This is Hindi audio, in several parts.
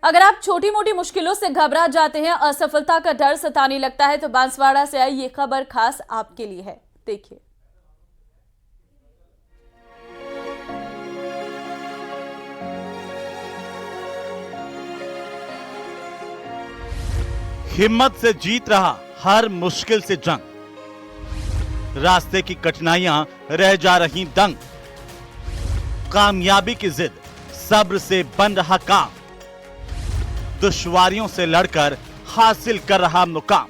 अगर आप छोटी मोटी मुश्किलों से घबरा जाते हैं, असफलता का डर सताने लगता है, तो बांसवाड़ा से आई ये खबर खास आपके लिए है। देखिए। हिम्मत से जीत रहा हर मुश्किल से जंग, रास्ते की कठिनाइयां रह जा रही दंग, कामयाबी की जिद सब्र से बन रहा काम, दुश्वारियों से लड़कर हासिल कर रहा मुकाम।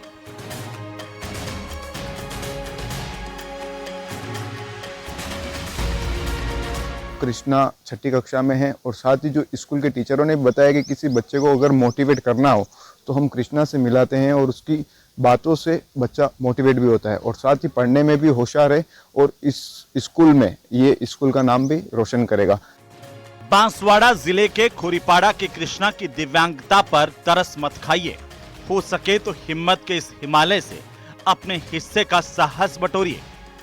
कृष्णा छठी कक्षा में है और साथ ही जो स्कूल के टीचरों ने बताया कि किसी बच्चे को अगर मोटिवेट करना हो तो हम कृष्णा से मिलाते हैं और उसकी बातों से बच्चा मोटिवेट भी होता है और साथ ही पढ़ने में भी होशियार है और इस स्कूल में ये स्कूल का नाम भी रोशन करेगा। बांसवाड़ा जिले के खोरीपाड़ा के कृष्णा की दिव्यांगता पर तरस मत खाइए, हो सके तो हिम्मत के इस हिमालय से अपने हिस्से का साहस बटोरिए।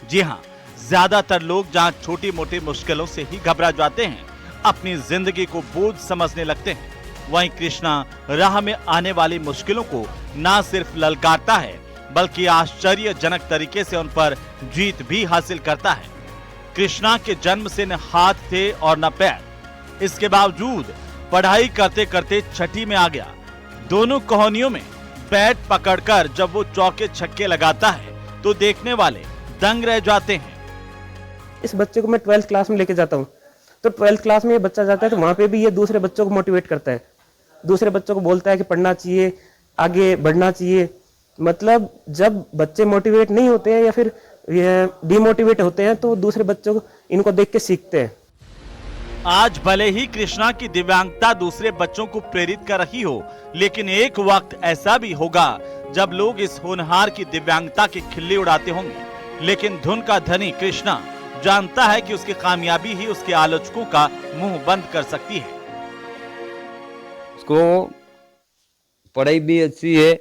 जी हाँ, ज्यादातर लोग जहाँ छोटी मोटी मुश्किलों से ही घबरा जाते हैं, अपनी जिंदगी को बोझ समझने लगते हैं, वहीं कृष्णा राह में आने वाली मुश्किलों को न सिर्फ ललकारता है बल्कि आश्चर्यजनक तरीके से उन पर जीत भी हासिल करता है। कृष्णा के जन्म से न हाथ थे और न पैर, इसके बावजूद पढ़ाई करते करते छठी में आ गया। दोनों कहानियों में बैट पकड़कर जब वो चौके छक्के लगाता है तो देखने वाले दंग रह जाते हैं। इस बच्चे को मैं 12th क्लास में लेके जाता हूँ, तो 12th क्लास में ये बच्चा जाता है तो वहाँ पे भी ये दूसरे बच्चों को मोटिवेट करता है, दूसरे बच्चों को बोलता है कि पढ़ना चाहिए, आगे बढ़ना चाहिए। मतलब जब बच्चे मोटिवेट नहीं होते हैं या फिर डिमोटिवेट होते हैं तो दूसरे बच्चों को इनको देख के सीखते हैं। आज भले ही कृष्णा की दिव्यांगता दूसरे बच्चों को प्रेरित कर रही हो, लेकिन एक वक्त ऐसा भी होगा जब लोग इस होनहार की दिव्यांगता की खिल्ली उड़ाते होंगे। लेकिन धुन का धनी कृष्णा जानता है कि उसकी कामयाबी ही उसके आलोचकों का मुंह बंद कर सकती है। उसको पढ़ाई भी अच्छी है,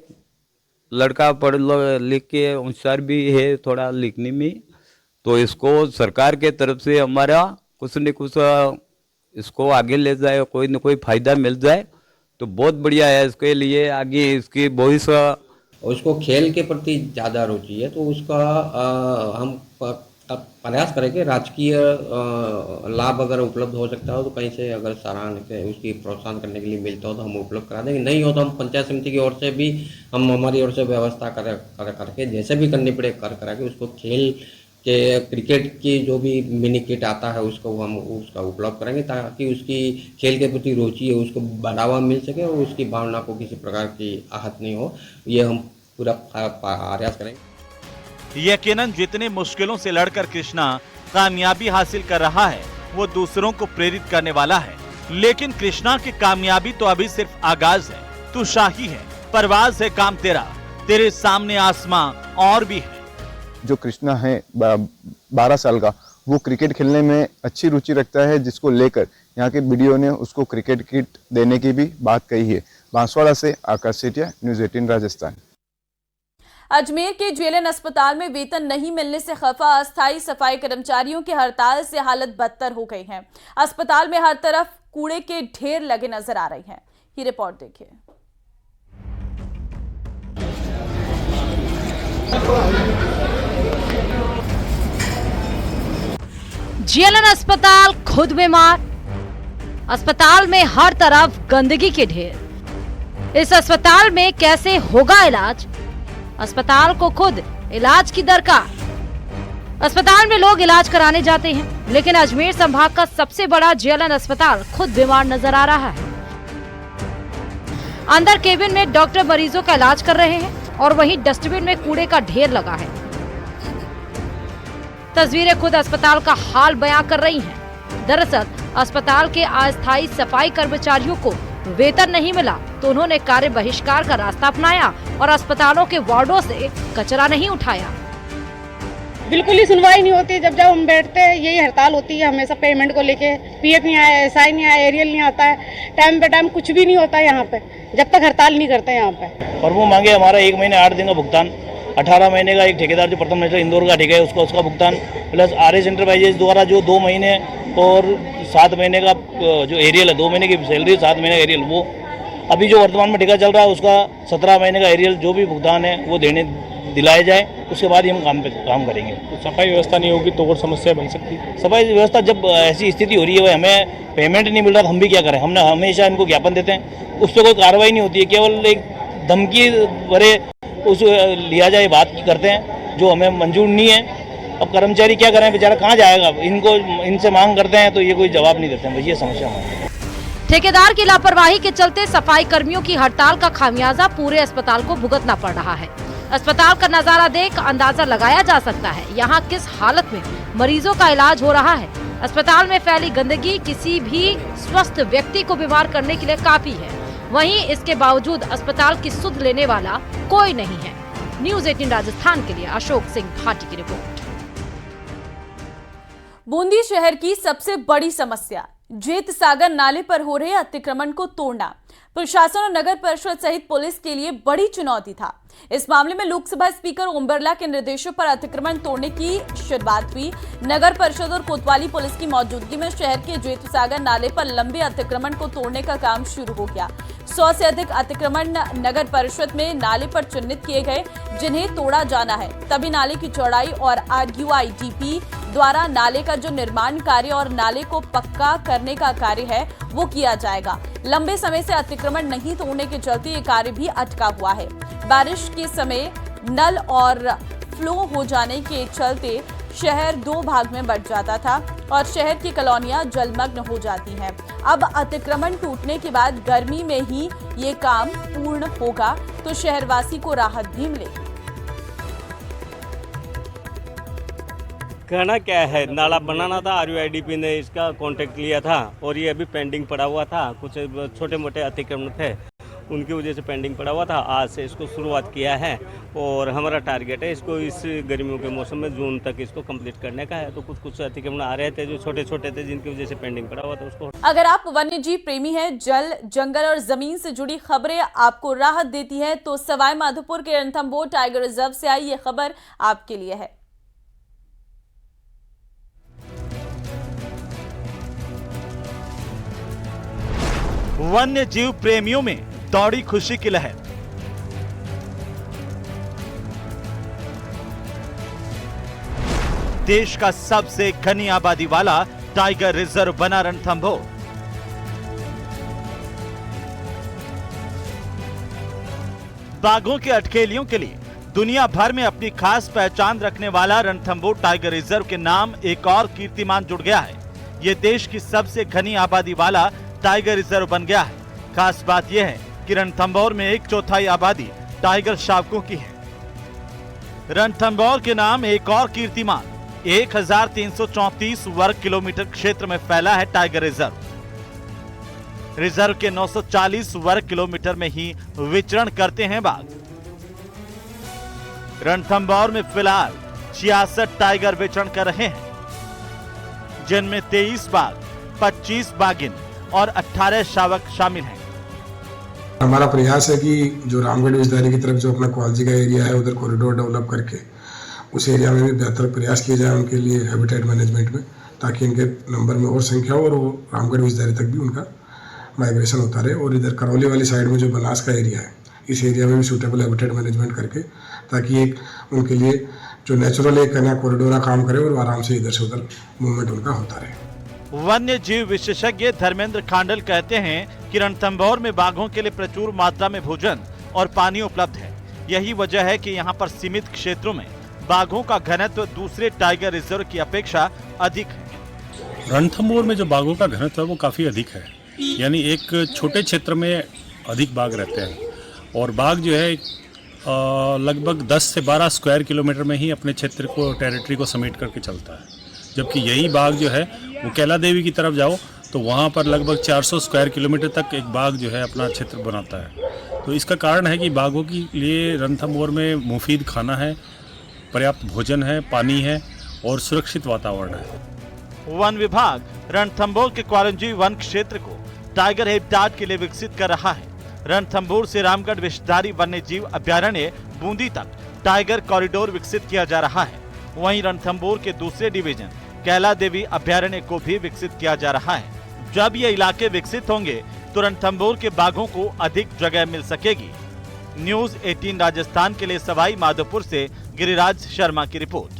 लड़का पढ़ लिख के होशियार भी है थोड़ा लिखने में, तो इसको सरकार के तरफ से हमारा कुछ न कुछ इसको आगे ले जाए, कोई न कोई फायदा मिल जाए तो बहुत बढ़िया है इसके लिए। आगे इसकी भविष्य, उसको खेल के प्रति ज़्यादा रुचि है तो उसका हम प्रयास करेंगे राजकीय लाभ अगर उपलब्ध हो सकता हो तो कहीं से अगर सराहना के उसकी प्रोत्साहन करने के लिए मिलता हो तो हम उपलब्ध करा देंगे, नहीं हो तो हम पंचायत समिति की ओर से भी हम हमारी ओर से व्यवस्था करके जैसे भी करनी पड़े करा के उसको खेल के क्रिकेट की जो भी मिनी किट आता है उसको हम उसका उपलब्ध करेंगे ताकि उसकी खेल के प्रति रुचि है उसको बढ़ावा मिल सके और उसकी भावना को किसी प्रकार की आहत नहीं हो, ये हम पूरा प्रयास करेंगे। यकीनन जितनी मुश्किलों से लड़कर कृष्णा कामयाबी हासिल कर रहा है वो दूसरों को प्रेरित करने वाला है, लेकिन कृष्णा की कामयाबी तो अभी सिर्फ आगाज है। तू शाही है, परवाज है काम तेरा, तेरे सामने आसमां और भी है। जो कृष्णा है 12 साल का, वो क्रिकेट खेलने में अच्छी रुचि रखता है, जिसको लेकर यहाँ के बीडीओ ने उसको क्रिकेट किट देने की भी बात कही है। बांसवाड़ा से आकाश सेठिया, न्यूज़ 18 राजस्थान। अजमेर के जेएलएन अस्पताल में वेतन नहीं मिलने से खफा अस्थायी सफाई कर्मचारियों की हड़ताल से हालत बदतर हो गई है। अस्पताल में हर तरफ कूड़े के ढेर लगे नजर आ रहे हैं। ये रिपोर्ट देखिए। जेएलएन अस्पताल खुद बीमार, अस्पताल में हर तरफ गंदगी के ढेर। इस अस्पताल में कैसे होगा इलाज? अस्पताल को खुद इलाज की दरकार। अस्पताल में लोग इलाज कराने जाते हैं, लेकिन अजमेर संभाग का सबसे बड़ा जेएलएन अस्पताल खुद बीमार नजर आ रहा है। अंदर केबिन में डॉक्टर मरीजों का इलाज कर रहे हैं और वहीं डस्टबिन में कूड़े का ढेर लगा है। तस्वीरें खुद अस्पताल का हाल बयां कर रही हैं। दरअसल अस्पताल के अस्थायी सफाई कर्मचारियों को वेतन नहीं मिला तो उन्होंने कार्य बहिष्कार का रास्ता अपनाया और अस्पतालों के वार्डों से कचरा नहीं उठाया। बिल्कुल ही सुनवाई नहीं होती। जब हम बैठते हैं यही हड़ताल होती है हमेशा पेमेंट को लेके। पीएफ नहीं आया, एसआई नहीं आया, एरियल नहीं आता है, टाइम पे टाइम कुछ भी नहीं होता है यहाँ पे जब तक हड़ताल नहीं करते यहाँ पे। और वो मांगे हमारा 1 महीने 8 दिन का भुगतान, 18 महीने का एक ठेकेदार जो प्रथम नेशनल इंदौर का ठेका है उसका भुगतान, प्लस आरएस एंटरप्राइजेज द्वारा जो 2 महीने और 7 महीने का जो एरियल है, 2 महीने की सैलरी 7 महीने का एरियल, वो अभी जो वर्तमान में ठेका चल रहा है उसका 17 महीने का एरियल जो भी भुगतान है वो दिलाया जाए, उसके बाद ही हम काम करेंगे। तो सफाई व्यवस्था नहीं होगी तो और समस्या बन सकती है। सफाई व्यवस्था जब ऐसी स्थिति हो रही है, हमें पेमेंट नहीं मिल रहा तो हम भी क्या करें। हमने हमेशा इनको ज्ञापन देते हैं, उस पर कोई कार्रवाई नहीं होती है, केवल एक धमकी भरे उस लिया जाए बात करते हैं जो हमें मंजूर नहीं है। अब कर्मचारी क्या करें, बेचारा कहाँ जाएगा, इनसे मांग करते हैं तो ये कोई जवाब नहीं देते हैं, बस ये समस्या है। ठेकेदार की लापरवाही के चलते सफाई कर्मियों की हड़ताल का खामियाजा पूरे अस्पताल को भुगतना पड़ रहा है। अस्पताल का नजारा देख अंदाजा लगाया जा सकता है यहाँ किस हालत में मरीजों का इलाज हो रहा है। अस्पताल में फैली गंदगी किसी भी स्वस्थ व्यक्ति को बीमार करने के लिए काफी है। वहीं इसके बावजूद अस्पताल की सुध लेने वाला कोई नहीं है। न्यूज़ 18 राजस्थान के लिए अशोक सिंह भाटी की रिपोर्ट। बूंदी शहर की सबसे बड़ी समस्या जेत सागर नाले पर हो रहे अतिक्रमण को तोड़ना प्रशासन और नगर परिषद सहित पुलिस के लिए बड़ी चुनौती था। इस मामले में लोकसभा स्पीकर ओम बिरला के निर्देशों पर अतिक्रमण तोड़ने की शुरुआत हुई। नगर परिषद और कोतवाली पुलिस की मौजूदगी में शहर के जेत सागर नाले पर लंबे अतिक्रमण को तोड़ने का काम शुरू हो गया। 100 से अधिक अतिक्रमण नगर परिषद में नाले पर चिन्हित किए गए, जिन्हें तोड़ा जाना है। तभी नाले की चौड़ाई और RUIDP द्वारा नाले का जो निर्माण कार्य और नाले को पक्का करने का कार्य है वो किया जाएगा। लंबे समय से अतिक्रमण नहीं तोड़ने के चलते ये कार्य भी अटका हुआ है। बारिश के समय नल और फ्लो हो जाने के चलते शहर 2 भाग में बंट जाता था और शहर की कॉलोनियां जलमग्न हो जाती हैं। अब अतिक्रमण टूटने के बाद गर्मी में ही ये काम पूर्ण होगा तो शहरवासी को राहत भी मिलेगी। कहना क्या है, नाला बनाना था, RUIDP ने इसका कॉन्ट्रैक्ट लिया था और ये अभी पेंडिंग पड़ा हुआ था। कुछ छोटे मोटे अतिक्रमण थे, उनकी वजह से पेंडिंग पड़ा हुआ था। आज से इसको शुरुआत किया है और हमारा टारगेट है इसको इस गर्मियों के मौसम में जून तक इसको कंप्लीट करने का है। तो कुछ अतिक्रमण आ रहे थे जो छोटे छोटे थे, जिनकी वजह से पेंडिंग पड़ा हुआ था उसको। अगर आप वन्य जीव प्रेमी हैं, जल, जंगल और जमीन से जुड़ी खबरें आपको राहत देती है तो सवाई माधोपुर के रणथंभौर टाइगर रिजर्व से आई ये खबर आपके लिए है। वन्य जीव प्रेमियों में दौड़ी खुशी की लहर। देश का सबसे घनी आबादी वाला टाइगर रिजर्व बना रणथंभौर। बाघों के अठखेलियों के लिए दुनिया भर में अपनी खास पहचान रखने वाला रणथंभौर टाइगर रिजर्व के नाम एक और कीर्तिमान जुड़ गया है। यह देश की सबसे घनी आबादी वाला टाइगर रिजर्व बन गया है। खास बात यह है कि रणथंभौर में 1/4 आबादी टाइगर शावकों की है। रणथंभौर के नाम एक और कीर्तिमान 1334 वर्ग किलोमीटर क्षेत्र में फैला है टाइगर रिजर्व। रिजर्व के 940 वर्ग किलोमीटर में ही विचरण करते हैं बाघ। रणथंभौर में फिलहाल 66 टाइगर विचरण कर रहे हैं, जिनमें 23 बाघ, 25 बाघिन और 18 शावक शामिल हैं। हमारा प्रयास है कि जो रामगढ़ विषधारी की तरफ जो अपना कॉलेजी का एरिया है उधर कॉरिडोर डेवलप करके उस एरिया में भी बेहतर प्रयास किए जाए उनके लिए हैबिटेट मैनेजमेंट में, ताकि इनके नंबर में और संख्या हो और वो रामगढ़ विषधारी तक भी उनका माइग्रेशन होता रहे। और इधर करौली वाली साइड में जो बनास का एरिया है, इस एरिया में भी सूटेबल हैबिटेट मैनेजमेंट करके, ताकि एक उनके लिए जो नेचुरल एक नया कॉरिडोर काम करे और आराम से इधर से उधर मूवमेंट उनका होता रहे। वन्य जीव विशेषज्ञ धर्मेंद्र खांडल कहते हैं कि रणथंभौर में बाघों के लिए प्रचुर मात्रा में भोजन और पानी उपलब्ध है। यही वजह है कि यहाँ पर सीमित क्षेत्रों में बाघों का घनत्व दूसरे टाइगर रिजर्व की अपेक्षा अधिक है। रणथंभौर में जो बाघों का घनत्व है वो काफ़ी अधिक है, यानी एक छोटे क्षेत्र में अधिक बाघ रहते हैं और बाघ जो है लगभग 10 से 12 स्क्वायर किलोमीटर में ही अपने क्षेत्र को, टेरिटरी को समेट करके चलता है। जबकि यही बाघ जो है वो कैला देवी की तरफ जाओ तो वहाँ पर लगभग 400 स्क्वायर किलोमीटर तक एक बाघ जो है अपना क्षेत्र बनाता है। तो इसका कारण है कि बाघों के लिए रणथंभौर में मुफीद खाना है, पर्याप्त भोजन है, पानी है और सुरक्षित वातावरण है। वन विभाग रणथंभौर के क्वारंजी वन क्षेत्र को टाइगर हैबिटेट के लिए विकसित कर रहा है। रणथंभौर से रामगढ़ विषधारी वन्य जीव अभ्यारण्य बूंदी तक टाइगर कॉरिडोर विकसित किया जा रहा है। वहीं रणथंभौर के दूसरे डिवीजन कैला देवी अभ्यारण्य को भी विकसित किया जा रहा है। जब ये इलाके विकसित होंगे तो रणथंभौर के बाघों को अधिक जगह मिल सकेगी। न्यूज 18 राजस्थान के लिए सवाई माधोपुर से गिरिराज शर्मा की रिपोर्ट।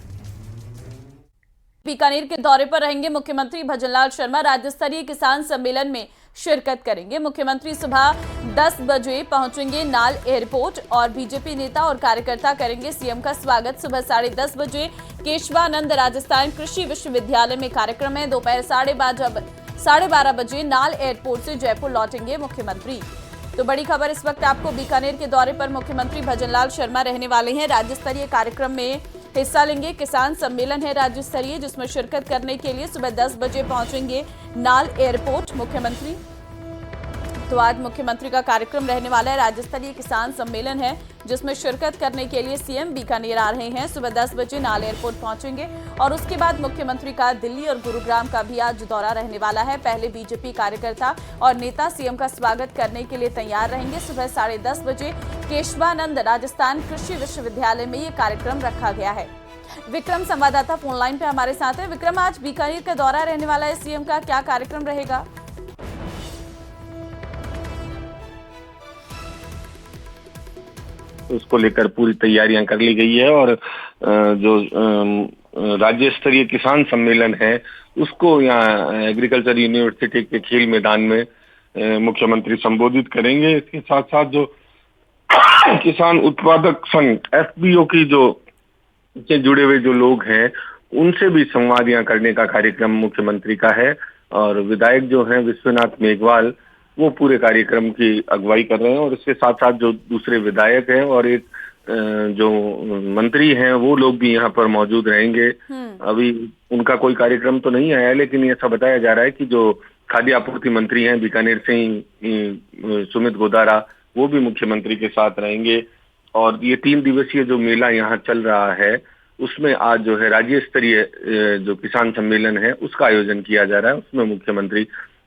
बीकानेर के दौरे पर रहेंगे मुख्यमंत्री भजनलाल शर्मा। राज्य स्तरीय किसान सम्मेलन में शिरकत करेंगे। मुख्यमंत्री सुबह 10 बजे पहुंचेंगे नाल एयरपोर्ट और बीजेपी नेता और कार्यकर्ता करेंगे सीएम का स्वागत। सुबह 10:30 बजे केशवानंद राजस्थान कृषि विश्वविद्यालय में कार्यक्रम है। दोपहर 12:30 बजे नाल एयरपोर्ट से जयपुर लौटेंगे मुख्यमंत्री। तो बड़ी खबर इस वक्त आपको, बीकानेर के दौरे पर मुख्यमंत्री भजनलाल शर्मा रहने वाले हैं। राज्य स्तरीय कार्यक्रम में हिस्सा लेंगे। किसान सम्मेलन है राज्य स्तरीय, जिसमें शिरकत करने के लिए सुबह 10 बजे पहुंचेंगे नाल एयरपोर्ट मुख्यमंत्री। तो आज मुख्यमंत्री का कार्यक्रम रहने वाला है। राज्य स्तरीय किसान सम्मेलन है जिसमें शिरकत करने के लिए सीएम बीकानेर आ रहे हैं। सुबह 10 बजे नाल एयरपोर्ट पहुंचेंगे और उसके बाद मुख्यमंत्री का दिल्ली और गुरुग्राम का भी आज दौरा रहने वाला है। पहले बीजेपी कार्यकर्ता और नेता सीएम का स्वागत करने के लिए तैयार रहेंगे। सुबह 10:30 बजे केशवानंद राजस्थान कृषि विश्वविद्यालय में ये कार्यक्रम रखा गया है। विक्रम संवाददाता फोन लाइन पे हमारे साथ है। विक्रम, आज बीकानेर का दौरा रहने वाला है सीएम का, क्या कार्यक्रम रहेगा? उसको लेकर पूरी तैयारियां कर ली गई है और जो राज्य स्तरीय किसान सम्मेलन है उसको यहाँ एग्रीकल्चर यूनिवर्सिटी के खेल मैदान में मुख्यमंत्री संबोधित करेंगे। इसके साथ साथ जो किसान उत्पादक संघ FPO की जो से जुड़े हुए जो लोग हैं उनसे भी संवाद यहाँ करने का कार्यक्रम मुख्यमंत्री का है और विधायक जो हैं विश्वनाथ मेघवाल वो पूरे कार्यक्रम की अगुवाई कर रहे हैं और इसके साथ साथ जो दूसरे विधायक हैं और एक जो मंत्री हैं वो लोग भी यहाँ पर मौजूद रहेंगे। अभी उनका कोई कार्यक्रम तो नहीं आया, लेकिन ऐसा बताया जा रहा है कि जो खाद्य आपूर्ति मंत्री हैं बीकानेर से ही सुमित गोदारा, वो भी मुख्यमंत्री के साथ रहेंगे। और ये 3 दिवसीय जो मेला यहाँ चल रहा है उसमें आज जो है राज्य स्तरीय जो किसान सम्मेलन है उसका आयोजन किया जा रहा है। उसमें मुख्यमंत्री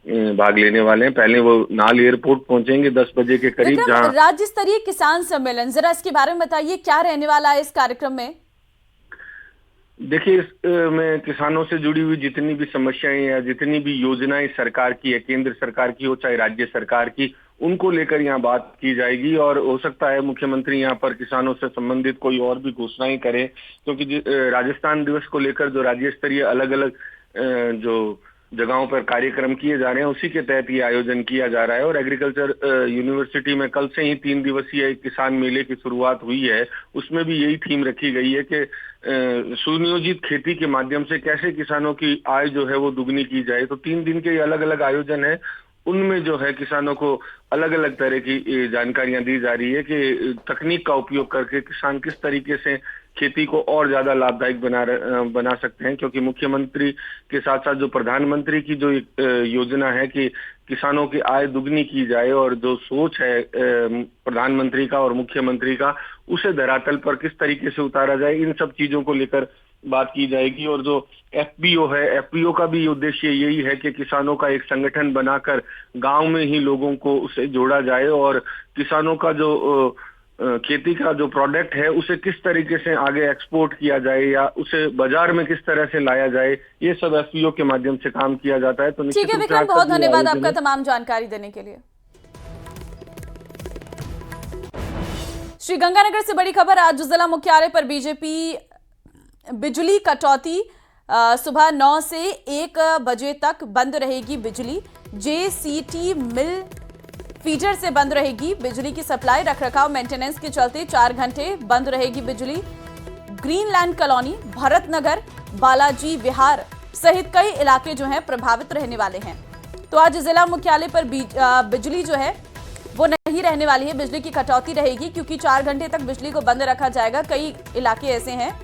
भाग लेने वाले हैं। पहले वो नाल एयरपोर्ट पहुंचेंगे 10 बजे के करीब, जहां राज्य स्तरीय किसान सम्मेलन, जरा इसके बारे में बताइए, क्या रहने वाला है इस कार्यक्रम में? देखिए, इसमें किसानों से जुड़ी हुई जितनी भी समस्याएं या जितनी भी योजनाएं सरकार की है, केंद्र सरकार की हो चाहे राज्य सरकार की, उनको लेकर यहाँ बात की जाएगी और हो सकता है मुख्यमंत्री यहाँ पर किसानों से संबंधित कोई और भी घोषणाएं करें, क्योंकि राजस्थान दिवस को लेकर जो राज्य स्तरीय अलग अलग जो जगहों पर कार्यक्रम किए जा रहे हैं उसी के तहत ये आयोजन किया जा रहा है। और एग्रीकल्चर यूनिवर्सिटी में कल से ही 3 दिवसीय किसान मेले की शुरुआत हुई है। उसमें भी यही थीम रखी गई है कि सुनियोजित खेती के माध्यम से कैसे किसानों की आय जो है वो दुगनी की जाए। तो 3 दिन के अलग अलग आयोजन है, उनमें जो है किसानों को अलग अलग तरह की जानकारियां दी जा रही है कि तकनीक का उपयोग करके किसान किस तरीके से खेती को और ज्यादा लाभदायक बना सकते हैं। क्योंकि मुख्यमंत्री के साथ साथ जो प्रधानमंत्री की जो योजना है कि किसानों की आय दुगनी की जाए और जो सोच है प्रधानमंत्री का और मुख्यमंत्री का, उसे धरातल पर किस तरीके से उतारा जाए, इन सब चीजों को लेकर बात की जाएगी। और जो FPO है, FPO का भी उद्देश्य यही है कि किसानों का एक संगठन बनाकर गांव में ही लोगों को उसे जोड़ा जाए और किसानों का जो खेती का जो प्रोडक्ट है उसे किस तरीके से आगे एक्सपोर्ट किया जाए या उसे बाजार में किस तरह से लाया जाए, ये सब FPO के माध्यम से काम किया जाता है। तो ठीक है विक्रम, बहुत धन्यवाद आपका तमाम जानकारी देने के लिए। श्रीगंगानगर से बड़ी खबर, आज जिला मुख्यालय पर बीजेपी बिजली कटौती, सुबह 9 से 1 बजे तक बंद रहेगी बिजली। JCT मिल फीडर से बंद रहेगी बिजली की सप्लाई। रखरखाव मेंटेनेंस के चलते 4 घंटे बंद रहेगी बिजली। ग्रीनलैंड कॉलोनी, भरत नगर, बालाजी विहार सहित कई इलाके जो हैं प्रभावित रहने वाले हैं। तो आज जिला मुख्यालय पर बिजली जो है वो नहीं रहने वाली है, बिजली की कटौती रहेगी क्योंकि 4 घंटे तक बिजली को बंद रखा जाएगा। कई इलाके ऐसे हैं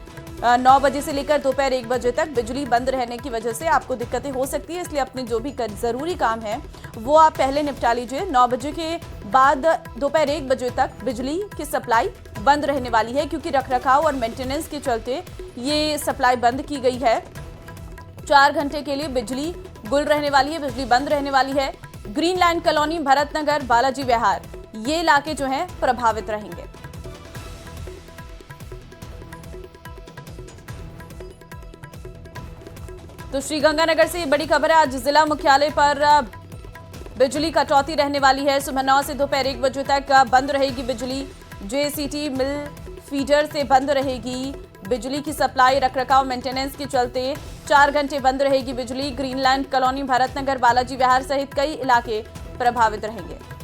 9 बजे से लेकर दोपहर 1 बजे तक बिजली बंद रहने की वजह से आपको दिक्कतें हो सकती है, इसलिए अपने जो भी जरूरी काम है वो आप पहले निपटा लीजिए। 9 बजे के बाद दोपहर 1 बजे तक बिजली की सप्लाई बंद रहने वाली है क्योंकि रखरखाव और मेंटेनेंस के चलते ये सप्लाई बंद की गई है। 4 घंटे के लिए बिजली गुल रहने वाली है, बिजली बंद रहने वाली है। ग्रीनलैंड कॉलोनी, भरत नगर, बालाजी विहार ये इलाके जो हैं प्रभावित रहेंगे। तो श्रीगंगानगर से बड़ी खबर है, आज जिला मुख्यालय पर बिजली कटौती रहने वाली है। सुबह 9 से दोपहर 1 बजे तक बंद रहेगी बिजली। जेसीटी मिल फीडर से बंद रहेगी बिजली की सप्लाई। रखरखाव मेंटेनेंस के चलते 4 घंटे बंद रहेगी बिजली। ग्रीनलैंड कॉलोनी, भरत नगर, बालाजी विहार सहित कई इलाके प्रभावित रहेंगे।